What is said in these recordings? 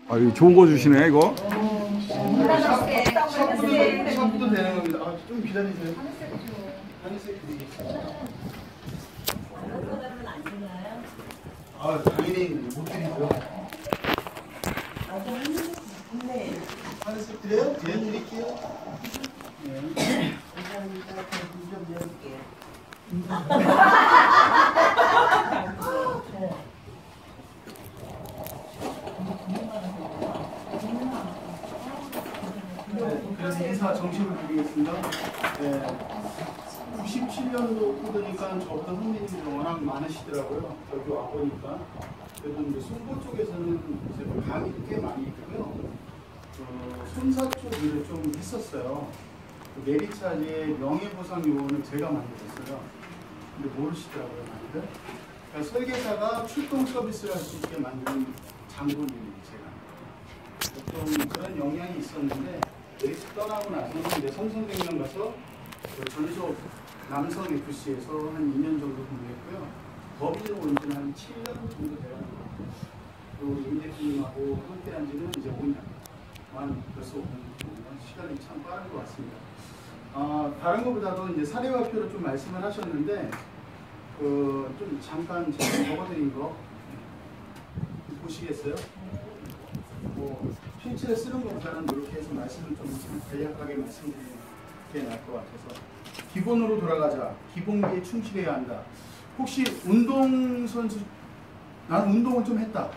아, 이거 좋은 거 주시네, 이거. 샴푸도 되는 겁니다. 아, 좀 기다리세요. 한 세트 드리겠습니다. 아, 당연히 못 드리죠. 한 세트 드려요? 드릴게요. 네. 감사합니다. 좀 내볼게요. 그래서 인사 정식을 드리겠습니다. 네. 97년도 코드니까 저보다 선배님들이 워낙 많으시더라고요. 여기 와보니까. 그래도 이제 송보 쪽에서는 이제 강의 꽤 많이 있고요. 손사 쪽 일을 좀 했었어요. 메리차지의 명예보상 요원을 제가 만들었어요. 근데 모르시더라고요, 많이들. 그러니까 설계사가 출동 서비스를 할 수 있게 만든 장군입니다, 제가. 좀 그런 영향이 있었는데, 메리차 떠나고 나서는 이제 삼성생명 가서 전속 남성 FC에서 한 2년 정도 근무했고요. 법인으로 온 지는 한 7년 정도 돼요. 그리고 임 대표님하고 함께한 지는 이제 5년. 벌써 5년. 시간이 참 빠른 것 같습니다. 다른 것보다도 이제 사례화표로 좀 말씀을 하셨는데, 좀 잠깐 제가 적어드린 거 보시겠어요? 필지를 쓰는 것보다는 이렇게 해서 말씀을 좀 간략하게 말씀드리는 게 나을 것 같아서. 기본으로 돌아가자. 기본기에 충실해야 한다. 혹시 운동선수, 나는 운동을 좀 했다.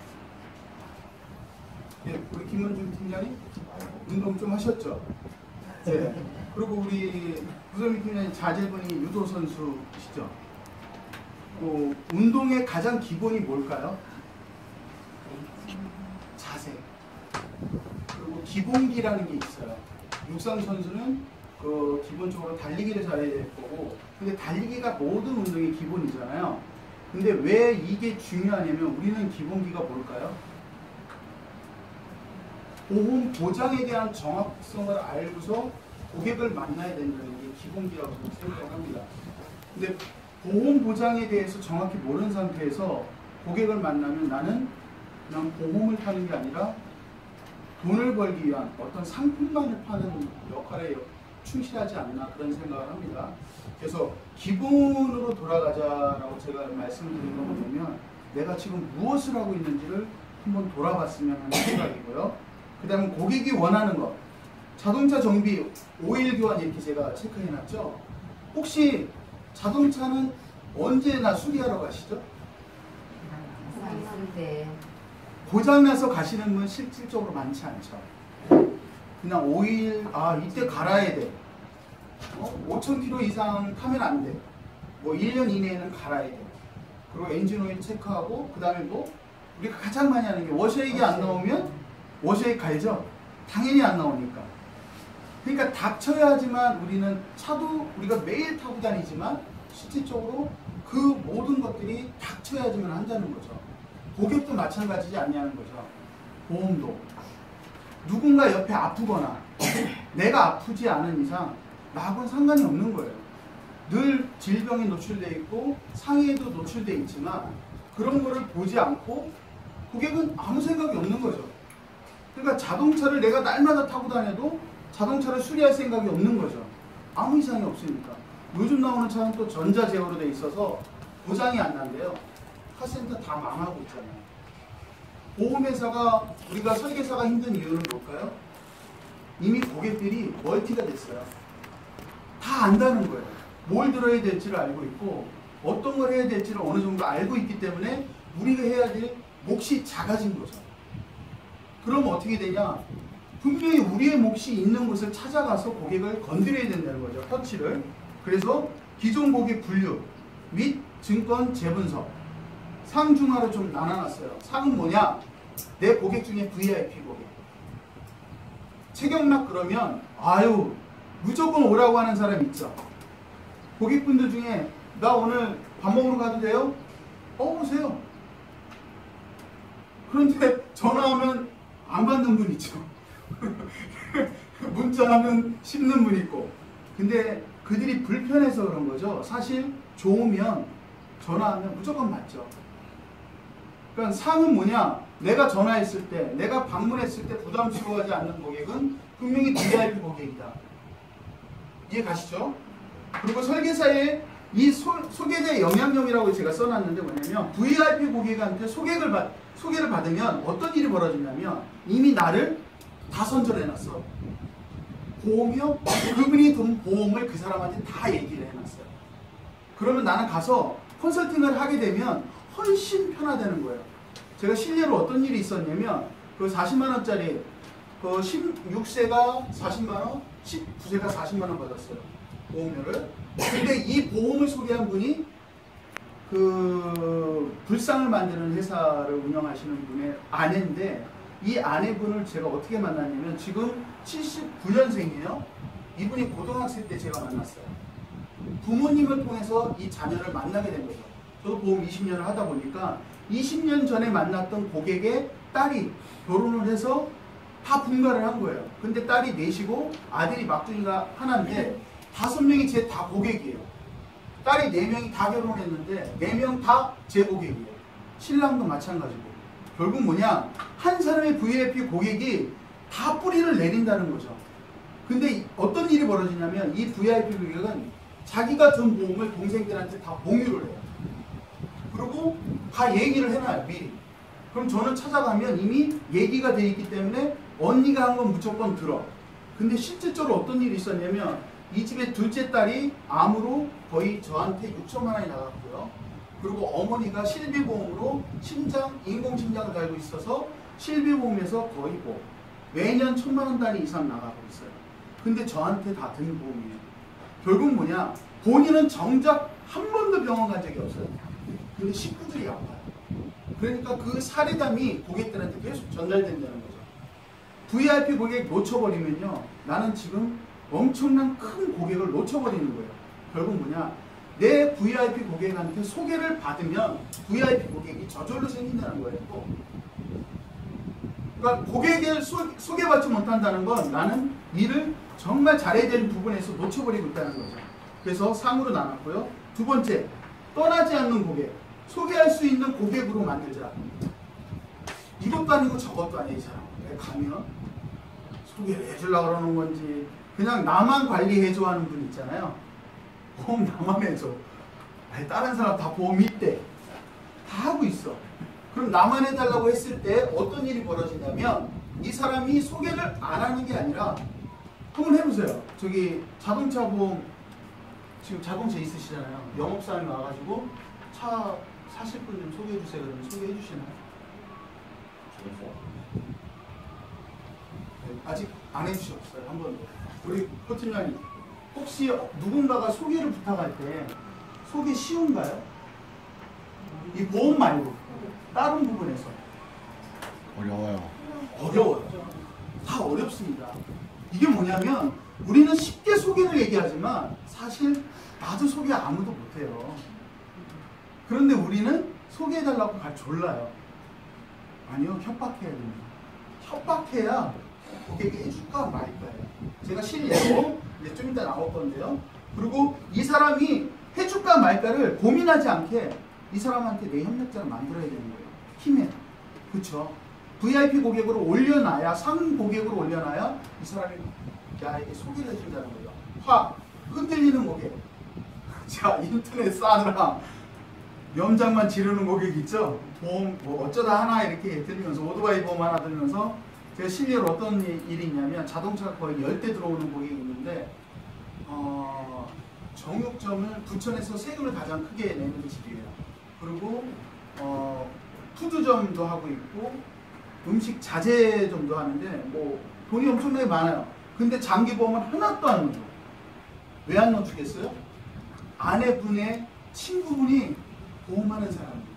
네, 우리 김원중 팀장님 운동 좀 하셨죠? 네. 그리고 우리 구성민 팀장님 자제분이 유도 선수시죠? 운동의 가장 기본이 뭘까요? 자세. 그리고 기본기라는 게 있어요. 육상 선수는 기본적으로 달리기를 잘해야 될 거고, 근데 달리기가 모든 운동의 기본이잖아요. 근데 왜 이게 중요하냐면 우리는 기본기가 뭘까요? 보험 보장에 대한 정확성을 알고서 고객을 만나야 된다는 게 기본기라고 생각을 합니다. 근데 보험 보장에 대해서 정확히 모르는 상태에서 고객을 만나면 나는 그냥 보험을 파는 게 아니라 돈을 벌기 위한 어떤 상품만을 파는 역할에 충실하지 않나 그런 생각을 합니다. 그래서 기본으로 돌아가자라고 제가 말씀드린 건 뭐냐면 내가 지금 무엇을 하고 있는지를 한번 돌아봤으면 하는 생각이고요. 그 다음에 고객이 원하는 것, 자동차 정비, 오일 교환 이렇게 제가 체크해놨죠. 혹시 자동차는 언제나 수리하러 가시죠? 고장나서 가시는 분 실질적으로 많지 않죠. 그냥 오일, 이때 갈아야 돼. 5,000km 이상 타면 안 돼. 1년 이내에는 갈아야 돼. 그리고 엔진 오일 체크하고, 그 다음에 우리가 가장 많이 하는 게 워셔액이 안 나오면 워셔액 갈죠? 당연히 안 나오니까. 그러니까 닥쳐야지만 우리는 차도 우리가 매일 타고 다니지만 실질적으로 그 모든 것들이 닥쳐야지만 한다는 거죠. 고객도 마찬가지지 않냐는 거죠. 보험도. 누군가 옆에 아프거나 내가 아프지 않은 이상 나하고는 상관이 없는 거예요. 늘 질병에 노출되어 있고 상해에도 노출되어 있지만 그런 거를 보지 않고 고객은 아무 생각이 없는 거죠. 그러니까 자동차를 내가 날마다 타고 다녀도 자동차를 수리할 생각이 없는 거죠. 아무 이상이 없으니까. 요즘 나오는 차는 또 전자 제어로 돼 있어서 고장이 안 난대요. 카센터 다 망하고 있잖아요. 보험회사가, 우리가 설계사가 힘든 이유는 뭘까요? 이미 고객들이 멀티가 됐어요. 다 안다는 거예요. 뭘 들어야 될지를 알고 있고 어떤 걸 해야 될지를 어느 정도 알고 있기 때문에 우리가 해야 될 몫이 작아진 거죠. 그럼 어떻게 되냐? 분명히 우리의 몫이 있는 곳을 찾아가서 고객을 건드려야 된다는 거죠. 터치를. 그래서 기존 고객 분류 및 증권 재분석 상중하로 좀 나눠놨어요. 상은 뭐냐? 내 고객 중에 VIP 고객. 체격락 그러면 무조건 오라고 하는 사람 있죠. 고객분들 중에 나 오늘 밥 먹으러 가도 돼요? 오세요. 그런데 전화하면 안 받는 분 있죠. 문자하면 씹는 분 있고. 근데 그들이 불편해서 그런 거죠. 사실 좋으면 전화하면 무조건 받죠. 그러니까 상은 뭐냐? 내가 전화했을 때, 내가 방문했을 때 부담스러워하지 않는 고객은 분명히 VIP 고객이다. 이해 가시죠? 그리고 설계사에 이 소개자의 영향력이라고 제가 써놨는데 뭐냐면 VIP 고객한테 소개를 받으면 어떤 일이 벌어지냐면 이미 나를 다 선절해놨어. 보험이요? 그분이 든 보험을 그 사람한테 다 얘기를 해놨어요. 그러면 나는 가서 컨설팅을 하게 되면 훨씬 편하다는 거예요. 제가 실례로 어떤 일이 있었냐면 그 40만원짜리 그 16세가 40만원, 19세가 40만원 받았어요. 보험료를. 근데 이 보험을 소개한 분이 그 불상을 만드는 회사를 운영하시는 분의 아내인데 이 아내분을 제가 어떻게 만났냐면 지금 79년생이에요. 이분이 고등학생 때 제가 만났어요. 부모님을 통해서 이 자녀를 만나게 된 거죠. 저도 보험 20년을 하다 보니까 20년 전에 만났던 고객의 딸이 결혼을 해서 다 분가를 한 거예요. 근데 딸이 넷이고 아들이 막둥이가 하나인데 5명이 제 다 고객이에요. 딸이 4명이 다 결혼했는데 4명 다 제 고객이에요. 신랑도 마찬가지고. 결국 뭐냐, 한 사람의 VIP 고객이 다 뿌리를 내린다는 거죠. 근데 어떤 일이 벌어지냐면 이 VIP 고객은 자기가 든 보험을 동생들한테 다 공유를 해요. 그리고 다 얘기를 해놔요, 미리. 그럼 저는 찾아가면 이미 얘기가 돼 있기 때문에 언니가 한 건 무조건 들어. 근데 실질적으로 어떤 일이 있었냐면 이 집의 둘째 딸이 암으로 거의 저한테 6천만 원이 나갔고요. 그리고 어머니가 실비보험으로 인공심장을 달고 있어서 실비보험에서 거의 뭐 매년 1,000만 원 단위 이상 나가고 있어요. 근데 저한테 다 든 보험이에요. 결국 뭐냐, 본인은 정작 한 번도 병원 간 적이 없어요. 근데 식구들이 아파요. 그러니까 그 사례담이 고객들한테 계속 전달된다는 거죠. VIP 고객 놓쳐버리면요, 나는 지금 엄청난 큰 고객을 놓쳐버리는 거예요. 결국 뭐냐, 내 VIP 고객한테 소개를 받으면 VIP 고객이 저절로 생긴다는 거예요. 또. 그러니까 고객을 소개받지 못한다는 건 나는 일을 정말 잘해야 되는 부분에서 놓쳐버리고 있다는 거죠. 그래서 상으로 나눴고요. 두 번째, 떠나지 않는 고객. 소개할 수 있는 고객으로 만들자. 이것도 아니고 저것도 아니고 이 사람. 가면 소개를 해주려고 그러는 건지 그냥 나만 관리해줘 하는 분 있잖아요. 보험 나만 해줘. 아니, 다른 사람 다 보험 있대. 다 하고 있어. 그럼 나만 해달라고 했을 때 어떤 일이 벌어지냐면 이 사람이 소개를 안 하는 게 아니라, 한번 해보세요. 저기 자동차 보험, 지금 자동차 있으시잖아요. 영업사람이 와가지고 차 사실 분 좀 소개해주세요. 그러면 소개해 주시나요? 네, 아직 안 해주셨어요. 한번 우리 코팀장님, 혹시 누군가가 소개를 부탁할 때 소개 쉬운가요? 이 보험 말고 다른 부분에서 어려워요. 어려워요. 다 어렵습니다. 이게 뭐냐면 우리는 쉽게 소개를 얘기하지만 사실 나도 소개 아무도 못해요. 그런데 우리는 소개해달라고 졸라요. 아니요, 협박해야 됩니다. 협박해야 고객이 해줄까 말까요. 제가 실례로 이제 좀 이따 나올 건데요. 그리고 이 사람이 해줄까 말까를 고민하지 않게 이 사람한테 내 협력자를 만들어야 되는 거예요. 힘에. 그렇죠? VIP 고객으로 올려놔야, 상 고객으로 올려놔야 이 사람이 나에게 소개를 해준다는 거죠. 흔들리는 고객. 자, 인터넷 싸느라 염장만 지르는 고객 있죠? 보험 뭐 어쩌다 하나 이렇게 들면서, 오토바이 보험 하나 들면서, 제가 실제로 어떤 일이 있냐면 자동차가 거의 10대 들어오는 고객이 있는데 정육점을 부천에서 세금을 가장 크게 내는 집이에요. 그리고 푸드점도 하고 있고 음식 자재점도 하는데 뭐 돈이 엄청나게 많아요. 근데 장기보험은 하나도 안 넣어줘. 왜 안 넣어주겠어요? 아내분의 친구분이 보험하는 사람이에요.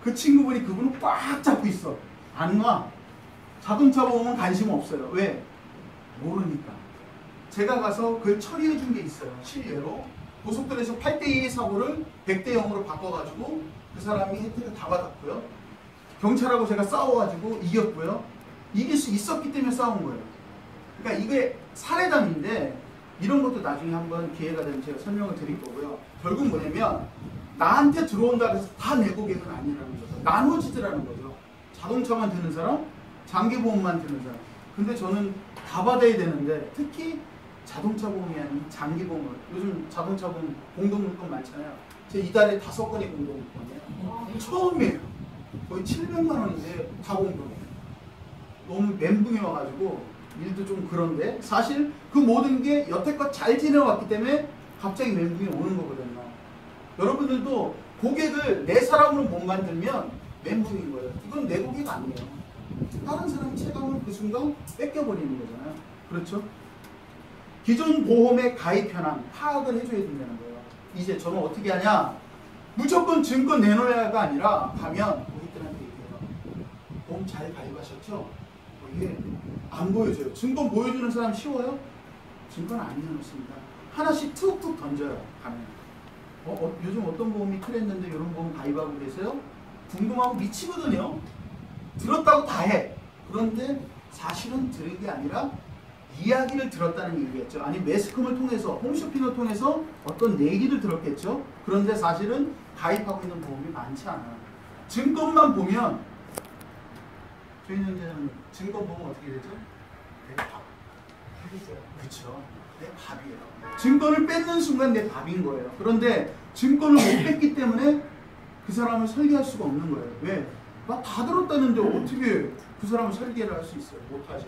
그 친구분이 그분을 꽉 잡고 있어. 안 놔. 자동차 보험은 관심 없어요. 왜? 모르니까. 제가 가서 그걸 처리해 준 게 있어요. 실례로 고속도로에서 8대2 사고를 100대 0으로 바꿔가지고 그 사람이 혜택을 다 받았고요. 경찰하고 제가 싸워가지고 이겼고요. 이길 수 있었기 때문에 싸운 거예요. 그러니까 이게 사례담인데 이런 것도 나중에 한번 기회가 되면 제가 설명을 드릴 거고요. 결국 뭐냐면 나한테 들어온다 해서 다 내 고객은 아니라는 거죠. 나눠지더라는 거죠. 자동차만 드는 사람, 장기보험만 드는 사람. 근데 저는 다 받아야 되는데 특히 자동차 보험이 아닌 장기보험을, 요즘 자동차 보험 공동물권 많잖아요. 제 이달에 5건이 공동물권이에요. 처음이에요. 거의 700만 원인데 다 공동이에요. 너무 멘붕이 와가지고 일도 좀 그런데 사실 그 모든 게 여태껏 잘 지내왔기 때문에 갑자기 멘붕이 오는 거거든요. 여러분들도 고객을 내 사람으로 못 만들면 멘붕인 거예요. 이건 내 고객 아니에요. 다른 사람 체감을 그 순간 뺏겨버리는 거잖아요. 그렇죠? 기존 보험의 가입 현황 파악을 해줘야 된다는 거예요. 이제 저는 어떻게 하냐? 무조건 증권 내놓아야가 아니라 가면 고객들한테 얘기해요. 보험 잘 가입하셨죠? 이게 안 보여줘요. 증권 보여주는 사람 쉬워요? 증권 안 내놓습니다. 하나씩 툭툭 던져요. 가면. 요즘 어떤 보험이 트렌드인데 이런 보험 가입하고 계세요? 궁금하고 미치거든요. 들었다고 다 해. 그런데 사실은 들은 게 아니라 이야기를 들었다는 얘기겠죠. 아니 매스컴을 통해서 홈쇼핑을 통해서 어떤 얘기를 들었겠죠. 그런데 사실은 가입하고 있는 보험이 많지 않아요. 증권만 보면 조인영 증권 보면 어떻게 되죠? 내 밥. 그렇죠. 내 밥이에요. 증권을 뺏는 순간 내 밥인 거예요. 그런데 증권을 못 뺐기 때문에 그 사람을 설계할 수가 없는 거예요. 왜? 나 다 들었다는데 어떻게 그 사람을 설계를 할 수 있어요? 못하죠.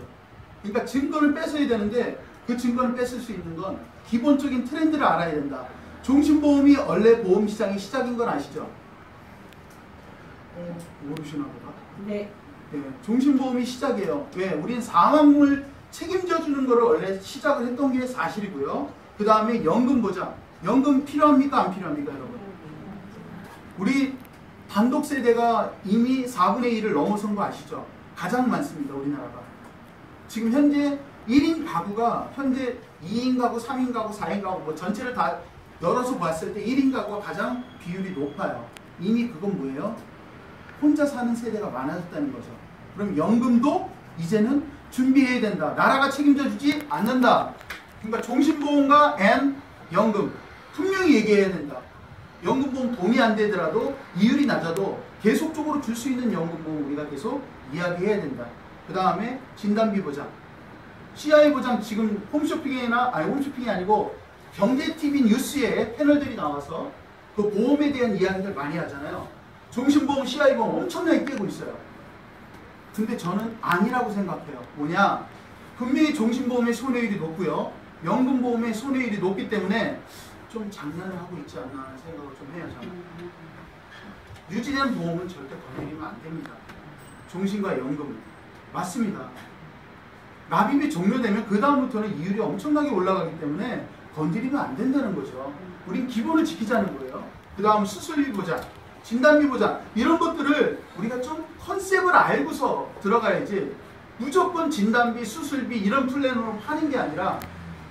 그러니까 증권을 뺏어야 되는데 그 증권을 뺏을 수 있는 건 기본적인 트렌드를 알아야 된다. 종신보험이 원래 보험시장의 시작인 건 아시죠? 모르시나 보다. 네. 네, 종신보험이 시작이에요. 왜? 우린 사망을 책임져 주는 거를 원래 시작을 했던 게 사실이고요. 그 다음에 연금 보장. 연금 필요합니까? 안 필요합니까, 여러분? 우리 단독 세대가 이미 4분의 1을 넘어선 거 아시죠? 가장 많습니다, 우리나라가. 지금 현재 1인 가구가 현재 2인 가구, 3인 가구, 4인 가구 뭐 전체를 다 열어서 봤을 때 1인 가구가 가장 비율이 높아요. 이미 그건 뭐예요? 혼자 사는 세대가 많아졌다는 거죠. 그럼 연금도 이제는 준비해야 된다. 나라가 책임져 주지 않는다. 그러니까 종신보험과 연금 분명히 얘기해야 된다. 연금보험 도움이 안 되더라도 이율이 낮아도 계속적으로 줄 수 있는 연금보험 우리가 계속 이야기해야 된다. 그 다음에 진단비 보장. CI 보장 지금 홈쇼핑이 아니고 경제TV 뉴스에 패널들이 나와서 그 보험에 대한 이야기를 많이 하잖아요. 종신보험, CI 보험 엄청나게 깨고 있어요. 근데 저는 아니라고 생각해요. 뭐냐? 분명히 종신보험의 손해율이 높고요. 연금보험의 손해율이 높기 때문에 좀 장난을 하고 있지 않나 하는 생각을 좀 해요. 저는. 유지된 보험은 절대 건드리면 안 됩니다. 종신과 연금은. 맞습니다. 납입이 종료되면 그 다음부터는 이율이 엄청나게 올라가기 때문에 건드리면 안 된다는 거죠. 우린 기본을 지키자는 거예요. 그 다음 수술비 보장, 진단비 보장 이런 것들을 우리가 좀 컨셉을 알고서 들어가야지 무조건 진단비, 수술비 이런 플랜으로 하는 게 아니라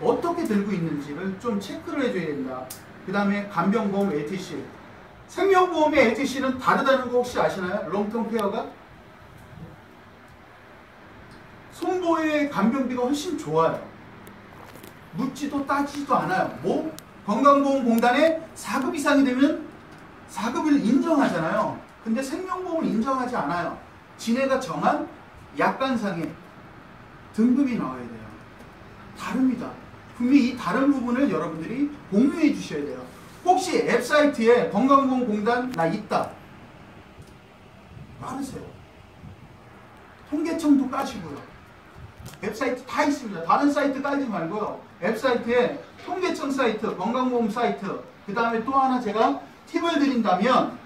어떻게 들고 있는지를 좀 체크를 해줘야 된다. 그 다음에 간병보험 LTC. 생명보험의 LTC는 다르다는 거 혹시 아시나요? 롱텀 케어가? 손보호의 간병비가 훨씬 좋아요. 묻지도 따지지도 않아요. 뭐? 건강보험공단에 4급 이상이 되면 4급을 인정하잖아요. 근데 생명보험을 인정하지 않아요. 지네가 정한 약관상에 등급이 나와야 돼요. 다릅니다. 분명히 이 다른 부분을 여러분들이 공유해 주셔야 돼요. 혹시 웹사이트에 건강보험공단 나 있다. 깔으세요. 통계청도 까시고요. 웹사이트 다 있습니다. 다른 사이트 깔지 말고요. 웹사이트에 통계청 사이트, 건강보험 사이트, 그 다음에 또 하나 제가 팁을 드린다면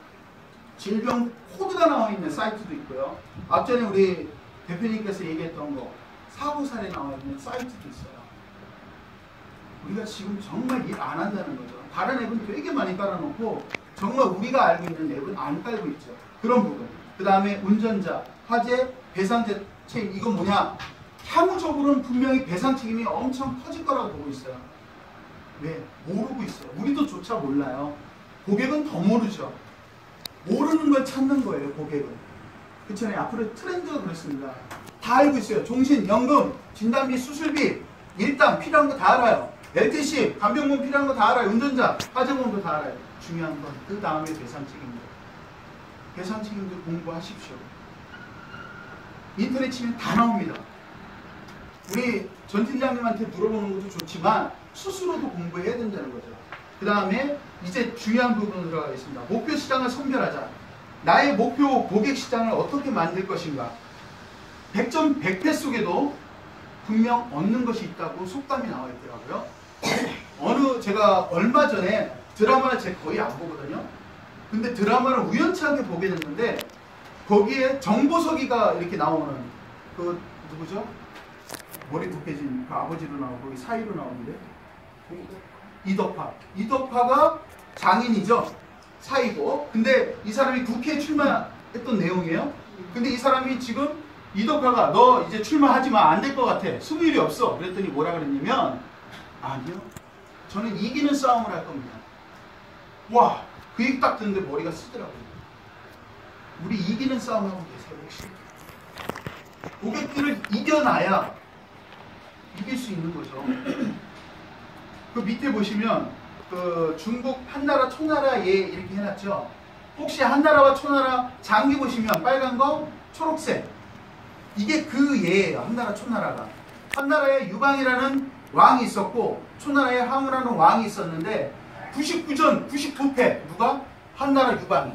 질병 코드가 나와 있는 사이트도 있고요. 앞전에 우리 대표님께서 얘기했던 거 사고 사례 나와 있는 사이트도 있어요. 우리가 지금 정말 일 안 한다는 거죠. 다른 앱은 되게 많이 깔아놓고 정말 우리가 알고 있는 앱은 안 깔고 있죠. 그런 부분. 그 다음에 운전자, 화재, 배상 책임. 이건 뭐냐? 향후적으로는 분명히 배상 책임이 엄청 커질 거라고 보고 있어요. 왜? 모르고 있어요. 우리도 조차 몰라요. 고객은 더 모르죠. 모르는 걸 찾는 거예요, 고객은. 그렇잖아요. 앞으로 트렌드가 그렇습니다. 다 알고 있어요. 종신, 연금, 진단비, 수술비 일단 필요한 거 다 알아요. LTC, 간병보험 필요한 거 다 알아요. 운전자, 화재보험도 다 알아요. 중요한 건 그 다음에 배상 책임들. 배상 책임들 공부하십시오. 인터넷 치면 다 나옵니다. 우리 전 팀장님한테 물어보는 것도 좋지만 스스로도 공부해야 된다는 거죠. 그 다음에 이제 중요한 부분으로 들어가겠습니다. 목표 시장을 선별하자. 나의 목표 고객 시장을 어떻게 만들 것인가. 100점 100패 속에도 분명 얻는 것이 있다고 속담이 나와 있더라고요. 제가 얼마 전에 드라마를 제가 거의 안 보거든요. 근데 드라마를 우연찮게 보게 됐는데 거기에 정보석이가 이렇게 나오는 그 누구죠? 머리 도깨진 그 아버지로 나오고 거기 사이로 나오는데 이덕화가 장인이죠. 사이고. 근데 이 사람이 국회에 출마했던 내용이에요. 근데 이 사람이 지금 이덕화가 너 이제 출마하지 마. 안 될 것 같아. 승률이 없어. 그랬더니 뭐라 그랬냐면 아니요. 저는 이기는 싸움을 할 겁니다. 와, 그 얘기 딱 듣는데 머리가 쓰더라고요. 우리 이기는 싸움하고 계세요, 혹시? 고객들을 이겨놔야 이길 수 있는 거죠. 그 밑에 보시면 그 중국 한나라 초나라 예 이렇게 해놨죠. 혹시 한나라와 초나라 장기 보시면 빨간 거 초록색 이게 그 예예요. 한나라 초나라가 한나라에 유방이라는 왕이 있었고 초나라에 항우라는 왕이 있었는데 99전 99패 누가? 한나라 유방이.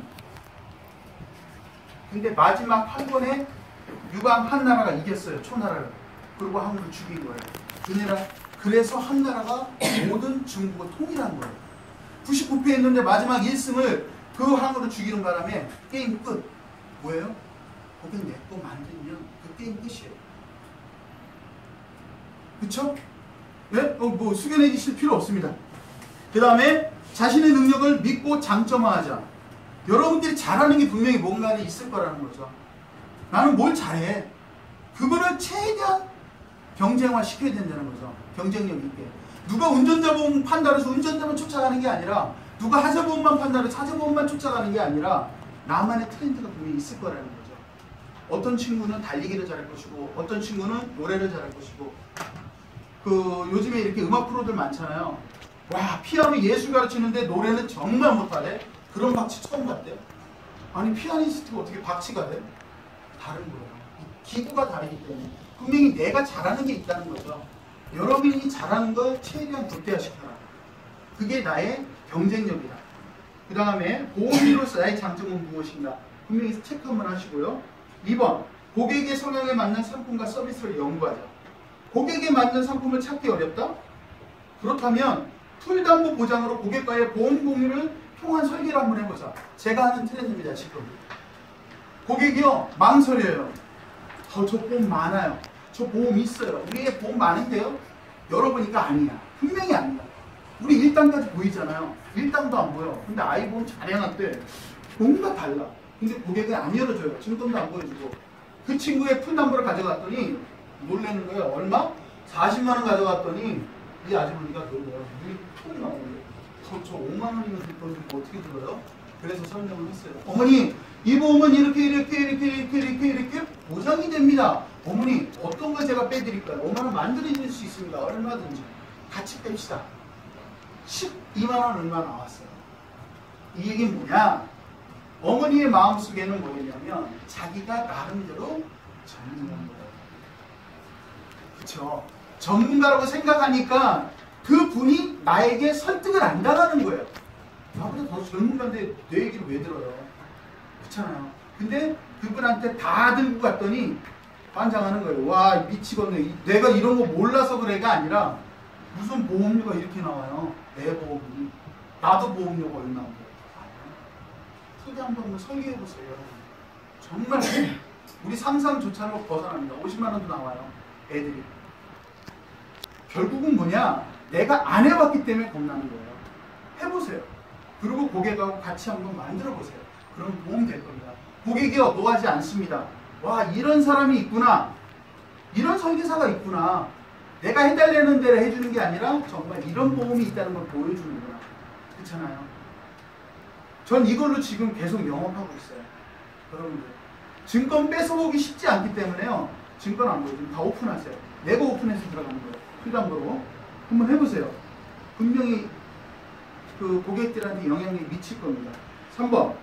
근데 마지막 한 번에 유방 한나라가 이겼어요. 초나라를. 그리고 항우를 죽인 거예요. 그래서 한나라가 모든 중국을 통일한 거예요. 99패 했는데 마지막 1승을 그 항우를 죽이는 바람에 게임 끝. 뭐예요? 거기 내 거 만들면 그 게임 끝이에요. 그쵸? 네? 뭐 숙연해 주실 필요 없습니다. 그 다음에 자신의 능력을 믿고 장점화하자. 여러분들이 잘하는 게 분명히 뭔가는 있을 거라는 거죠. 나는 뭘 잘해. 그거를 최대한 경쟁화 시켜야 된다는 거죠. 경쟁력 있게. 누가 운전자 보험 판다고 해서 운전자만 쫓아가는 게 아니라 누가 하자보험만 판다고 해서 하자보험만 쫓아가는 게 아니라 나만의 트렌드가 분명히 있을 거라는 거죠. 어떤 친구는 달리기를 잘할 것이고 어떤 친구는 노래를 잘할 것이고 그 요즘에 이렇게 음악 프로들 많잖아요. 와, 피아노 예술 가르치는데 노래는 정말 못하대. 그런 박치 처음 봤대. 아니 피아니스트가 어떻게 박치가 돼? 다른 거예요. 기구가 다르기 때문에 분명히 내가 잘하는 게 있다는 거죠. 여러분이 잘하는 걸 최대한 극대화시켜라. 그게 나의 경쟁력이다. 그 다음에 보험으로서 나의 장점은 무엇인가? 분명히 체크 한번 하시고요. 2번, 고객의 성향에 맞는 상품과 서비스를 연구하자. 고객에 맞는 상품을 찾기 어렵다? 그렇다면 풀담보 보장으로 고객과의 보험 공유를 통한 설계를 한번 해보자. 제가 하는 트렌드입니다. 지금 고객이요 망설여요. 저 보험 많아요. 저 보험 있어요. 우리의 보험 많은데요? 열어보니까 아니야. 분명히 아니야. 우리 1단까지 보이잖아요. 1단도 안 보여. 근데 아이보험 잘 해놨대. 뭔가 달라. 근데 고객은 안 열어줘요. 증권도 안 보여주고. 그 친구의 풀담보를 가져갔더니 놀라는 거예요. 얼마? 40만원 가져갔더니 이 아주머니가 놀래요. 눈이 통 나오는데 저 5만원이면 들 건데 어떻게 들어요? 그래서 설명을 했어요. 어머니 이 보험은 이렇게 보장이 됩니다. 어머니 어떤 걸 제가 빼드릴까요? 5만원 만들어줄 수 있습니다. 얼마든지 같이 뺍시다. 12만원 얼마 나왔어요. 이 얘기는 뭐냐? 어머니의 마음속에는 뭐냐면 자기가 나름대로 전문가인 거예요. 그쵸? 전문가라고 생각하니까 그 분이 나에게 설득을 안 당하는 거예요. 아, 근데 더 전문가인데 내 얘기를 왜 들어요? 그렇잖아요. 근데 그분한테 다 들고 갔더니 반장하는 거예요. 와, 미치겠네. 내가 이런 거 몰라서 그래가 아니라 무슨 보험료가 이렇게 나와요. 내 보험이. 나도 보험료가 얼마인데. 크게 한번 설계해보세요. 정말 우리 상상조차로 벗어납니다. 50만원도 나와요. 애들이. 결국은 뭐냐? 내가 안 해봤기 때문에 겁나는 거예요. 해보세요. 그리고 고객하고 같이 한번 만들어보세요. 그럼 도움 될 겁니다. 고객이요, 노하지 않습니다. 와, 이런 사람이 있구나. 이런 설계사가 있구나. 내가 해달라는 대로 해주는 게 아니라 정말 이런 보험이 있다는 걸 보여주는구나. 그렇잖아요. 전 이걸로 지금 계속 영업하고 있어요. 여러분들. 증권 뺏어오기 쉽지 않기 때문에요. 증권 안 보여주면 다 오픈하세요. 내가 오픈해서 들어가는 거예요. 필담으로. 한번 해보세요. 분명히 그 고객들한테 영향력이 미칠 겁니다. 3번.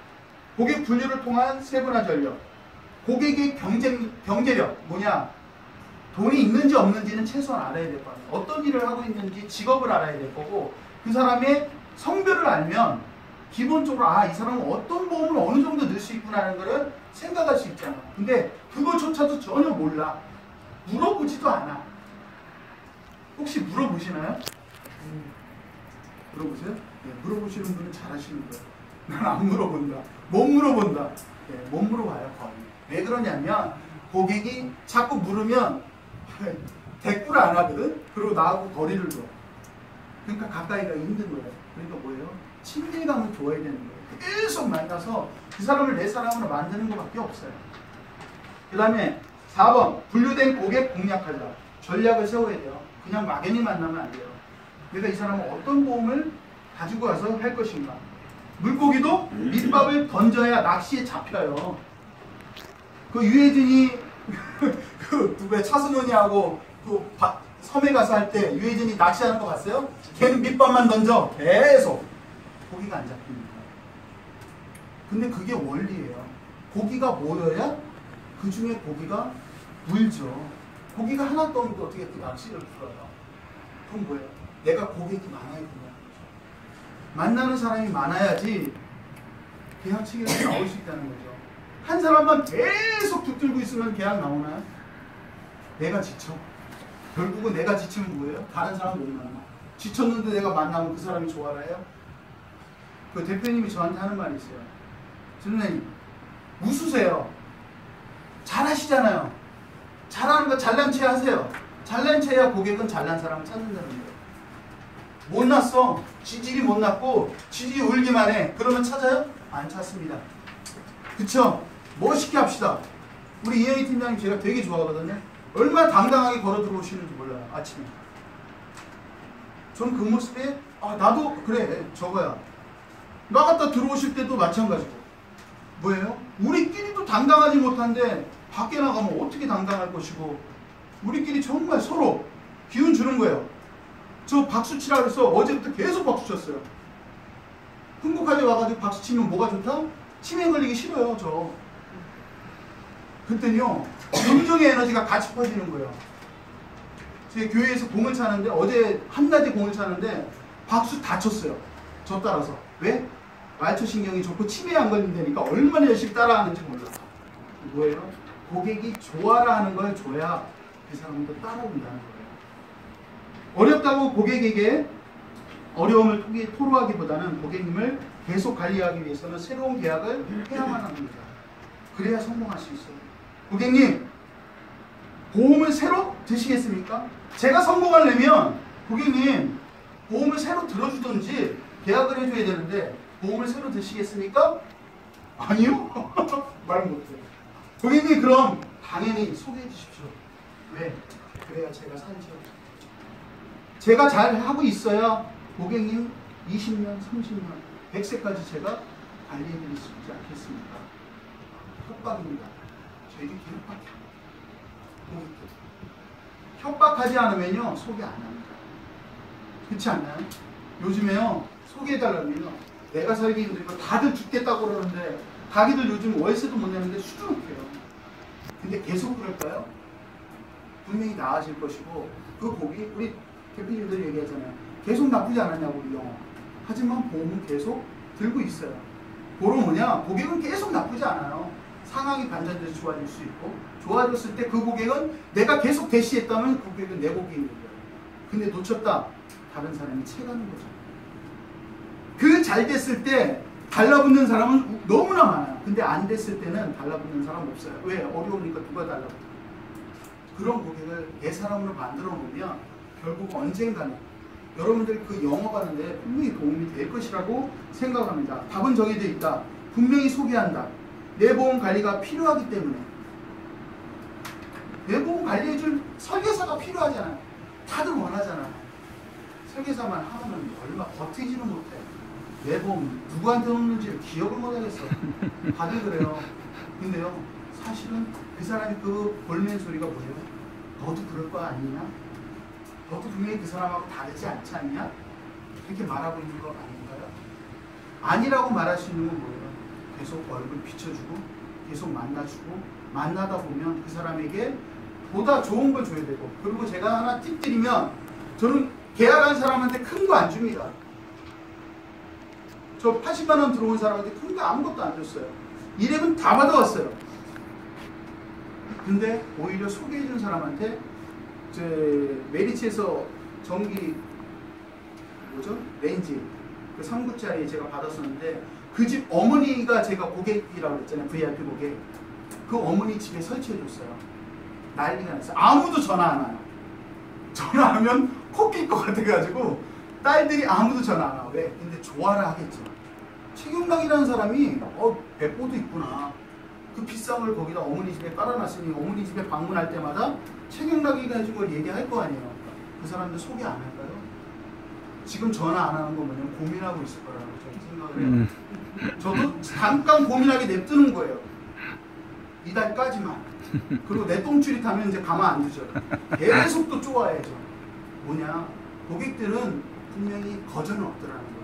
고객 분류를 통한 세분화 전략. 고객의 경제력 뭐냐? 돈이 있는지 없는지는 최소한 알아야 될 거 아니에요. 어떤 일을 하고 있는지 직업을 알아야 될 거고 그 사람의 성별을 알면 기본적으로 이 사람은 어떤 보험을 어느 정도 넣을 수 있구나 하는 거를 생각할 수 있잖아. 근데 그거조차도 전혀 몰라. 물어보지도 않아. 혹시 물어보시나요? 물어보세요? 네, 물어보시는 분은 잘하시는 거예요. 난 안 물어본다. 못 물어본다. 네, 못 물어봐요 거의. 왜 그러냐면 고객이 자꾸 물으면 대꾸를 안 하거든. 그리고 나하고 거리를 둬. 그러니까 가까이가 힘든 거예요. 그러니까 뭐예요? 친밀감을 줘야 되는 거예요. 계속 만나서 그 사람을 내 사람으로 만드는 것밖에 없어요. 그 다음에 4번 분류된 고객 공략하자. 전략을 세워야 돼요. 그냥 막연히 만나면 안 돼요. 내가 이 사람은 어떤 보험을 가지고 와서 할 것인가. 물고기도 밑밥을 던져야 낚시에 잡혀요. 그 유해진이 그 누구야 차승원이하고 그 섬에 가서 할 때 유해진이 낚시하는 거 봤어요? 걔는 밑밥만 던져 계속 고기가 안 잡힙니다. 근데 그게 원리예요. 고기가 모여야 그 중에 고기가 물죠. 고기가 하나도 없는데 어떻게 그 낚시를 풀어요? 그럼 뭐예요? 내가 고객이 많아야 된다는 거죠. 만나는 사람이 많아야지 계약 체결이 나올 수 있다는 거죠. 한 사람만 계속 붙들고 있으면 계약 나오나요? 내가 지쳐. 결국은 내가 지치면 뭐예요? 다른 사람 못 만나. 지쳤는데 내가 만나면 그 사람이 좋아라요? 그 대표님이 저한테 하는 말이 있어요. 선생님 웃으세요. 잘하시잖아요. 잘하는 거 잘난 체 하세요. 잘난 체야 고객은 잘난 사람을 찾는다는 거예요. 못났어. 지질이 못났고 지질이 울기만 해. 그러면 찾아요? 안 찾습니다. 그쵸? 멋있게 합시다. 우리 이영희 팀장님 제가 되게 좋아하거든요. 얼마나 당당하게 걸어 들어오시는지 몰라요. 아침에. 저는 그 모습에 나도 그래 저거야. 나갔다 들어오실 때도 마찬가지고. 뭐예요? 우리끼리도 당당하지 못한데 밖에 나가면 어떻게 당당할 것이고 우리끼리 정말 서로 기운 주는 거예요. 저 박수 치라 그래서 어제부터 계속 박수 쳤어요. 흥국까지 와가지고 박수 치면 뭐가 좋다? 치매 걸리기 싫어요 저. 그때는요 긍정의 에너지가 같이 퍼지는 거예요. 제 교회에서 공을 차는데 어제 한낮에 공을 차는데 박수 다 쳤어요. 저 따라서. 왜? 말초신경이 좋고 치매에 안 걸린다니까 얼마나 열심히 따라하는지 몰라. 뭐예요? 고객이 좋아라 하는 걸 줘야 그 사람도 따라온다는 거예요. 어렵다고 고객에게 어려움을 토로하기보다는 고객님을 계속 관리하기 위해서는 새로운 계약을 해야만 합니다. 그래야 성공할 수 있어요. 고객님, 보험을 새로 드시겠습니까? 제가 성공하려면 고객님 보험을 새로 들어주든지 계약을 해줘야 되는데 보험을 새로 드시겠습니까? 아니요? 말 못해요. 고객님 그럼 당연히 소개해 주십시오. 왜? 그래야 제가 살죠. 제가 잘 하고 있어야 고객님 20년, 30년, 100세까지 제가 관리해 드릴 수 있지 않겠습니까? 협박입니다. 저희들끼리 협박해요. 협박하지 않으면요 소개 안 합니다. 그렇지 않나요? 요즘에요 소개해달라면요 내가 살기 힘들고 다들 죽겠다고 그러는데 가게들 요즘 월세도 못 내는데 수두룩해요. 근데 계속 그럴까요? 분명히 나아질 것이고 그 고객 우리 대표님들이 얘기하잖아요. 계속 나쁘지 않았냐고 우리 영어. 하지만 보험은 계속 들고 있어요. 보러 뭐냐? 고객은 계속 나쁘지 않아요. 상황이 반전돼서 좋아질 수 있고 좋아졌을 때 그 고객은 내가 계속 대시했다면 그 고객은 내 고객인 거예요. 근데 놓쳤다. 다른 사람이 채가는 거죠. 그 잘 됐을 때 달라붙는 사람은 너무나 많아요. 근데 안 됐을 때는 달라붙는 사람 없어요. 왜? 어려우니까 누가 달라붙어요. 그런 고객을 내 사람으로 만들어 놓으면 결국 언젠가는 여러분들 그 영업하는데 분명히 도움이 될 것이라고 생각합니다. 답은 정해져 있다. 분명히 소개한다. 내 보험 관리가 필요하기 때문에. 내 보험 관리해줄 설계사가 필요하잖아요. 다들 원하잖아요. 설계사만 하면 얼마 버티지는 못해. 내 보험 누구한테 넣는지 기억을 못하겠어. 다들 그래요. 근데요 사실은 그 사람이 그 볼멘 소리가 뭐예요? 너도 그럴 거 아니냐? 너도 분명히 그 사람하고 다르지 않지 않냐? 이렇게 말하고 있는 거 아닌가요? 아니라고 말할 수 있는 건 뭐예요? 계속 얼굴 비춰주고 계속 만나주고 만나다 보면 그 사람에게 보다 좋은 걸 줘야 되고, 그리고 제가 하나 팁 드리면, 저는 계약한 사람한테 큰 거 안 줍니다. 저 80만 원 들어온 사람한테 큰 거 아무것도 안 줬어요. 이력은 다 받아왔어요. 근데 오히려 소개해준 사람한테 제 메리츠에서 전기 뭐죠? 렌즈 그 3구짜리 제가 받았었는데, 그 집 어머니가 제가 고객이라고 했잖아요. VIP 고객. 그 어머니 집에 설치해줬어요. 난리가 났어요. 아무도 전화 안 와요. 전화하면 코 낄 것 같아가지고 딸들이 아무도 전화 안 와. 왜? 근데 좋아라 하겠죠. 최경락이라는 사람이 배포도 있구나. 그 비싼 걸 거기다 어머니 집에 깔아놨으니 어머니 집에 방문할 때마다 최경락이가 해준 걸 얘기할 거 아니에요. 그 사람들 소개 안 할까요? 지금 전화 안 하는 건 뭐냐면 고민하고 있을 거라고 저는 생각을 해요. 저도 잠깐 고민하게 냅두는 거예요. 이달까지만. 그리고 내 똥줄이 타면 이제 가만 안 두죠. 계속 또 쪼아야죠. 뭐냐, 고객들은 분명히 거저는 없더라는 거예요.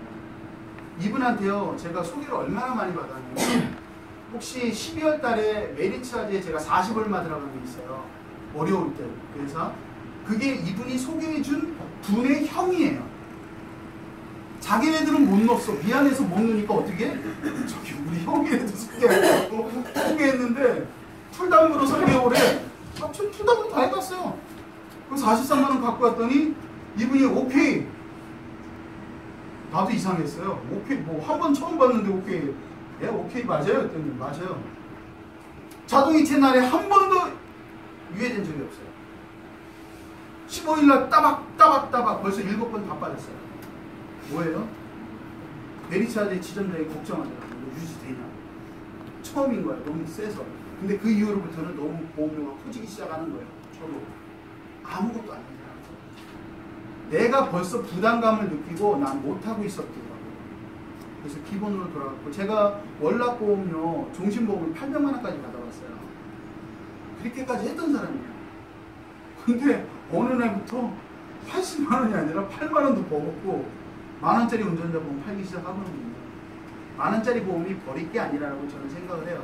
이분한테요, 제가 소개를 얼마나 많이 받았냐면, 혹시 12월 달에 메리츠아즈에 제가 40얼마 들어간 게 있어요. 어려울 때. 그래서 그게 이분이 소개해준 분의 형이에요. 자기네들은 못 넣었어. 미안해서 못 넣으니까 어떻게? 저기 우리 형이라도 소개했는데 풀담으로 설계오래. 저 풀담으로 다 해봤어요. 그래서 43만 원 갖고 왔더니 이분이 오케이. 나도 이상했어요. 오케이, 뭐 한 번 처음 봤는데 오케이. 예, 오케이 맞아요? 했더니 맞아요. 자동이체 날에 한 번도 유예된 적이 없어요. 15일날 따박 벌써 7번 다 빠졌어요. 뭐예요? 메리츠아즈의 지점장이 걱정하더라고요. 이거 유지되냐. 처음인 거예요. 너무 세서. 근데 그 이후로부터는 너무 보험료가 커지기 시작하는 거예요. 저도 아무것도 안 되더라고요. 내가 벌써 부담감을 느끼고 난 못하고 있었더라고요. 그래서 기본으로 돌아갔고, 제가 월납보험료 종신보험을 800만 원까지 받아봤어요. 그렇게까지 했던 사람이에요. 근데 어느 날부터 80만 원이 아니라 8만 원도 버겁고 만 원짜리 운전자 보험 팔기 시작하거든요. 만 원짜리 보험이 버릴 게 아니라고 저는 생각을 해요.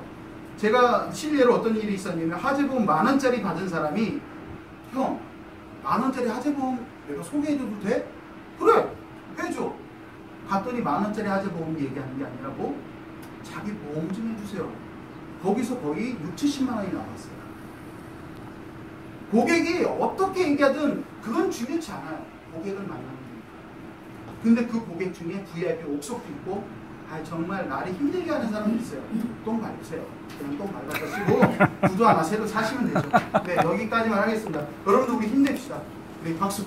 제가 실례로 어떤 일이 있었냐면, 하재보험 만 원짜리 받은 사람이, 형, 만 원짜리 하재보험 내가 소개해줘도 돼? 그래, 해줘. 갔더니 만 원짜리 하재보험 얘기하는 게 아니라 뭐 자기 보험 좀 해주세요. 거기서 거의 6, 70만 원이 나왔어요. 고객이 어떻게 얘기하든 그건 중요치 않아요. 고객을 만나는 거니까. 근데 그 고객 중에 VIP 옥석도 있고, 정말 나를 힘들게 하는 사람도 있어요. 똥 밟으세요. 그냥 똥 밟아서 쓰고 구두 하나 새로 사시면 되죠. 네, 여기까지만 하겠습니다. 여러분들 우리 힘냅시다. 네, 박수.